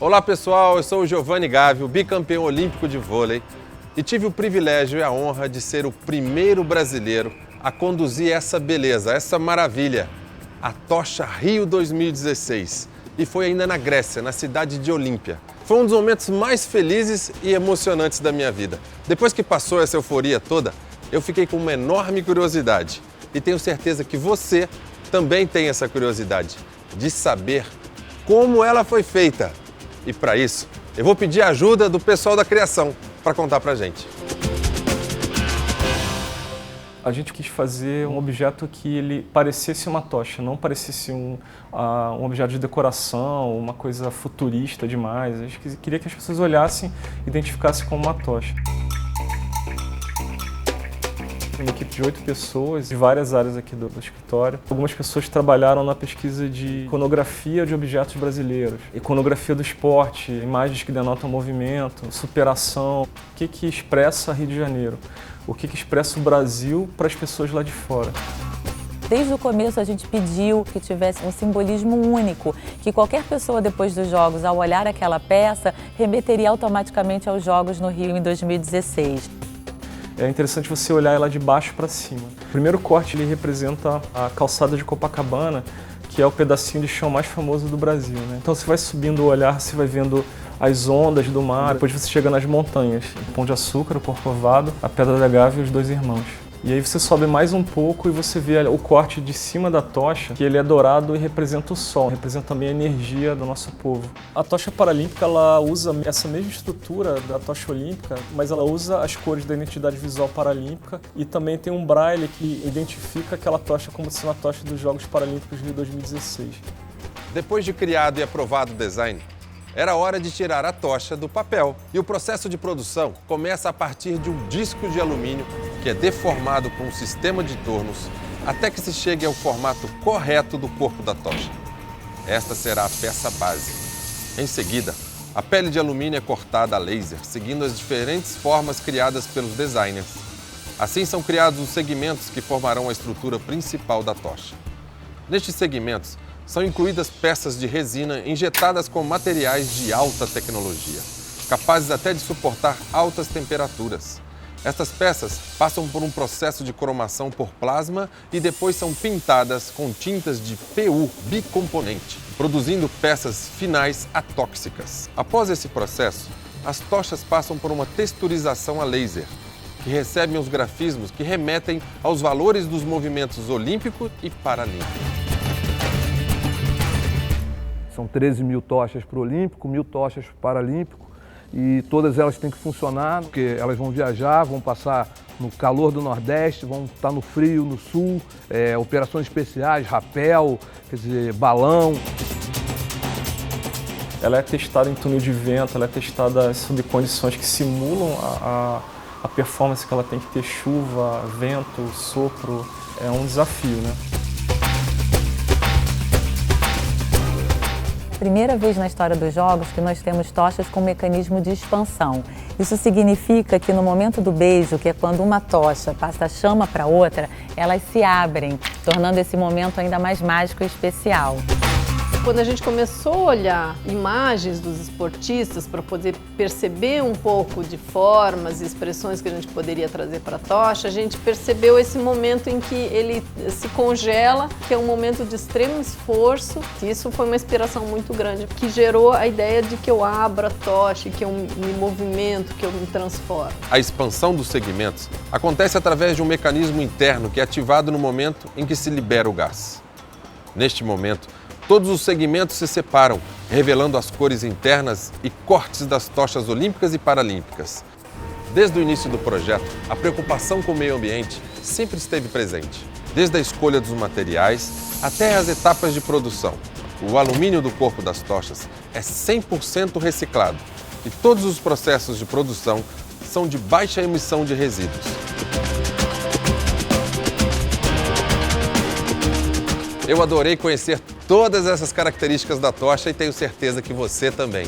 Olá pessoal, eu sou o Giovanni Gávio, bicampeão olímpico de vôlei e tive o privilégio e a honra de ser o primeiro brasileiro a conduzir essa beleza, essa maravilha, a Tocha Rio 2016. E foi ainda na Grécia, na cidade de Olímpia. Foi um dos momentos mais felizes e emocionantes da minha vida. Depois que passou essa euforia toda, eu fiquei com uma enorme curiosidade. E tenho certeza que você também tem essa curiosidade de saber como ela foi feita. E para isso, eu vou pedir a ajuda do pessoal da criação para contar pra gente. A gente quis fazer um objeto que ele parecesse uma tocha, não parecesse um objeto de decoração, uma coisa futurista demais. A gente queria que as pessoas olhassem e identificassem como uma tocha. Uma equipe de 8 pessoas, de várias áreas aqui do escritório. Algumas pessoas trabalharam na pesquisa de iconografia de objetos brasileiros, iconografia do esporte, imagens que denotam movimento, superação. O que expressa Rio de Janeiro? O que expressa o Brasil para as pessoas lá de fora? Desde o começo a gente pediu que tivesse um simbolismo único, que qualquer pessoa depois dos Jogos, ao olhar aquela peça, remeteria automaticamente aos Jogos no Rio em 2016. É interessante você olhar ela de baixo para cima. O primeiro corte ele representa a calçada de Copacabana, que é o pedacinho de chão mais famoso do Brasil, né? Então você vai subindo o olhar, você vai vendo as ondas do mar, depois você chega nas montanhas, o Pão de Açúcar, o Corcovado, a Pedra da Gávea e os Dois Irmãos. E aí você sobe mais um pouco e você vê o corte de cima da tocha, que ele é dourado e representa o sol, representa também a energia do nosso povo. A tocha paralímpica ela usa essa mesma estrutura da tocha olímpica, mas ela usa as cores da identidade visual paralímpica e também tem um braille que identifica aquela tocha como sendo a tocha dos Jogos Paralímpicos de 2016. Depois de criado e aprovado o design, era hora de tirar a tocha do papel. E o processo de produção começa a partir de um disco de alumínio que é deformado com um sistema de tornos até que se chegue ao formato correto do corpo da tocha. Esta será a peça base. Em seguida, a pele de alumínio é cortada a laser, seguindo as diferentes formas criadas pelos designers. Assim são criados os segmentos que formarão a estrutura principal da tocha. Nestes segmentos, são incluídas peças de resina injetadas com materiais de alta tecnologia, capazes até de suportar altas temperaturas. Estas peças passam por um processo de cromação por plasma e depois são pintadas com tintas de PU bicomponente, produzindo peças finais atóxicas. Após esse processo, as tochas passam por uma texturização a laser, que recebem os grafismos que remetem aos valores dos movimentos olímpico e paralímpico. São 13 mil tochas para o Olímpico, 1.000 tochas para o Paralímpico e todas elas têm que funcionar, porque elas vão viajar, vão passar no calor do Nordeste, vão estar no frio no Sul, operações especiais, rapel, quer dizer, balão. Ela é testada em túnel de vento, ela é testada sob condições que simulam a performance que ela tem que ter, chuva, vento, sopro, é um desafio, né? Primeira vez na história dos Jogos que nós temos tochas com mecanismo de expansão. Isso significa que no momento do beijo, que é quando uma tocha passa a chama para outra, elas se abrem, tornando esse momento ainda mais mágico e especial. Quando a gente começou a olhar imagens dos esportistas para poder perceber um pouco de formas e expressões que a gente poderia trazer para a tocha, a gente percebeu esse momento em que ele se congela, que é um momento de extremo esforço. Isso foi uma inspiração muito grande, que gerou a ideia de que eu abro a tocha, que eu me movimento, que eu me transformo. A expansão dos segmentos acontece através de um mecanismo interno que é ativado no momento em que se libera o gás. Neste momento, todos os segmentos se separam, revelando as cores internas e cortes das tochas olímpicas e paralímpicas. Desde o início do projeto, a preocupação com o meio ambiente sempre esteve presente, desde a escolha dos materiais até as etapas de produção. O alumínio do corpo das tochas é 100% reciclado e todos os processos de produção são de baixa emissão de resíduos. Eu adorei conhecer todas essas características da tocha e tenho certeza que você também.